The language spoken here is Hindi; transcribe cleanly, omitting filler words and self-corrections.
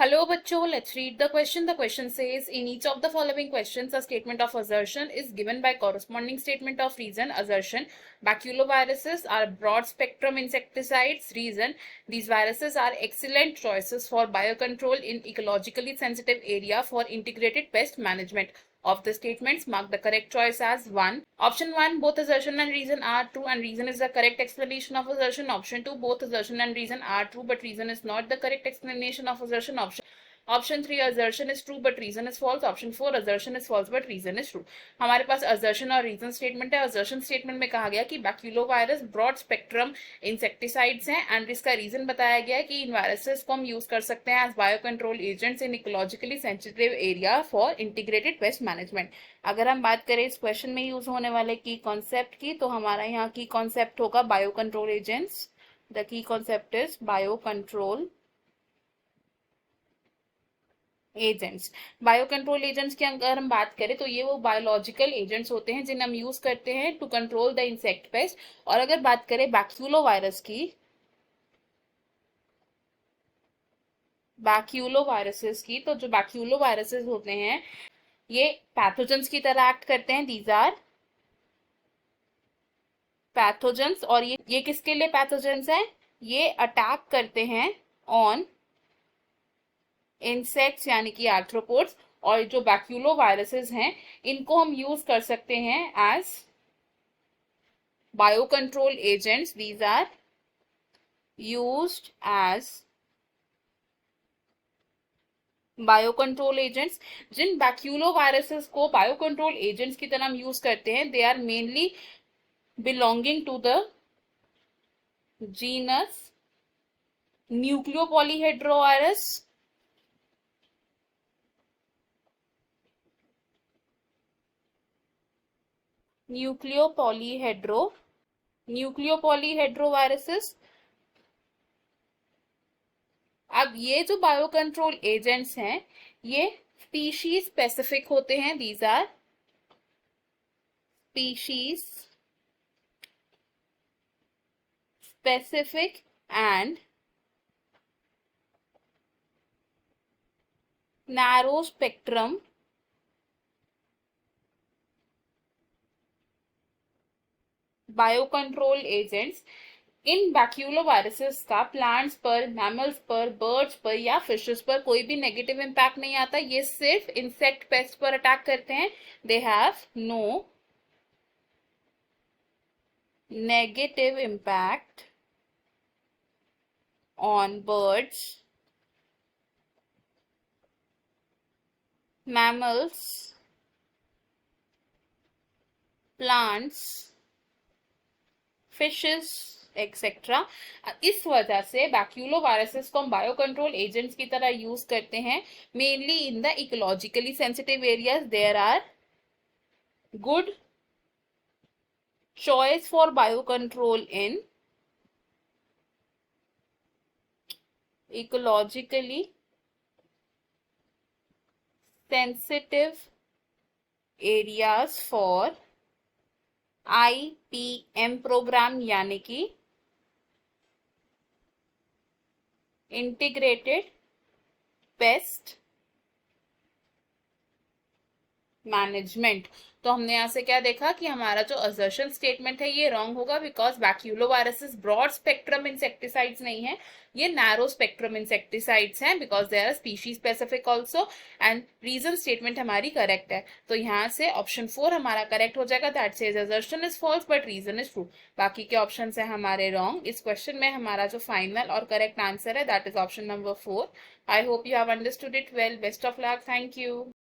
Hello, bachcho. Let's read the question. The question says, in each of the following questions, a statement of assertion is given by corresponding statement of reason. Assertion: baculoviruses are broad-spectrum insecticides. Reason: these viruses are excellent choices for biocontrol in ecologically sensitive area for integrated pest management. Of the statements, mark the correct choice as 1. Option 1, both assertion and reason are true and reason is the correct explanation of assertion. Option 2, both assertion and reason are true but reason is not the correct explanation of assertion. Option 3, assertion is true but reason is false. Option 4, assertion is false but reason is true. हमारे पास assertion और reason statement है. assertion statement में कहा गया कि baculovirus broad spectrum insecticides हैं and इसका reason बताया गया है कि इन viruses को हम use कर सकते हैं as biocontrol agents in ecologically sensitive area for integrated pest management. अगर हम बात करें इस क्वेश्चन में यूज होने वाले की कॉन्सेप्ट की, तो हमारा यहाँ की कॉन्सेप्ट होगा biocontrol agents. The key concept is biocontrol agents. Biocontrol agents की अगर हम बात करें तो ये वो बायोलॉजिकल एजेंट्स होते हैं जिन्हें हम यूज करते हैं to control the insect pest. और अगर बात करें बैक्यूलोवायरस की, बैक्यूलोवायरसेस की, तो जो बैक्यूलोवायरसेस होते हैं ये पैथोजेंस की तरह एक्ट करते हैं. These are pathogens. और ये किसके लिए पैथोजेंस है? ये अटैक करते हैं ऑन इंसेक्ट्स यानी कि आर्थ्रोपोड्स. और जो बैक्यूलोवायरसेस हैं इनको हम यूज कर सकते हैं as biocontrol agents. These are used as biocontrol agents. जिन बैक्यूलोवायरसेस को बायोकंट्रोल एजेंट्स की तरह हम यूज करते हैं, they are mainly belonging to the genus nucleopolyhedrovirus. Nucleopolyhedroviruses. अब ये जो बायोकंट्रोल एजेंट्स हैं ये स्पीशीज स्पेसिफिक होते हैं. These are species specific and narrow spectrum biocontrol agents. इन बैक्यूलोवायरसेस का प्लांट्स पर, मैमल्स पर, बर्ड्स पर या फिशेस पर कोई भी नेगेटिव इंपैक्ट नहीं आता. ये सिर्फ इंसेक्ट पेस्ट पर अटैक करते हैं. They have no negative impact on birds, mammals, plants, fishes etcetera. इस वजह से बैक्यूलोवायरसेस को हम बायोकंट्रोल एजेंट्स की तरह यूज करते हैं mainly in the ecologically sensitive areas. There are good choice for biocontrol in ecologically sensitive areas for IPM programme यानी कि इंटीग्रेटेड पेस्ट मैनेजमेंट. तो हमने यहाँ से क्या देखा कि हमारा जो असर्शन स्टेटमेंट है ये रॉन्ग होगा because baculoviruses broad spectrum insecticides नहीं है, ये नैरो स्पेक्ट्रम इंसेक्टिसाइड्स हैं because they are species specific also. And reason statement हमारी करेक्ट है. तो यहाँ से ऑप्शन 4 हमारा करेक्ट हो जाएगा. That says assertion is false but reason is true. बाकी के ऑप्शन है हमारे रॉन्ग. इस क्वेश्चन में हमारा जो फाइनल और करेक्ट आंसर है that is option number 4. I hope you have understood it well. Best of luck. Thank you.